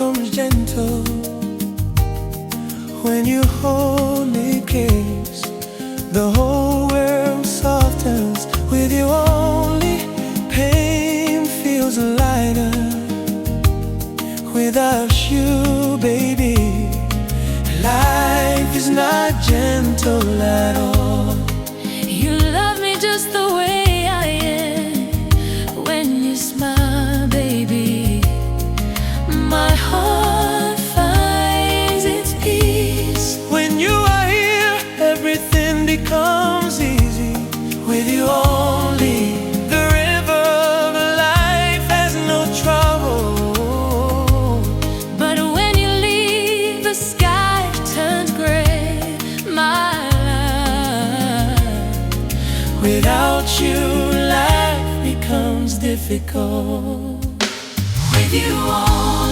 becomes gentle when you hold me close. The whole world softens with you only. Pain feels lighter without you, baby. Life is not gentle at all. You love me just the way I am. When you smile, baby, my heart finds its peace. When you are here, everything becomes easy. With you only, the river of life has no trouble. But when you leave, the sky turns gray, my love. Without you, life becomes difficult. With you all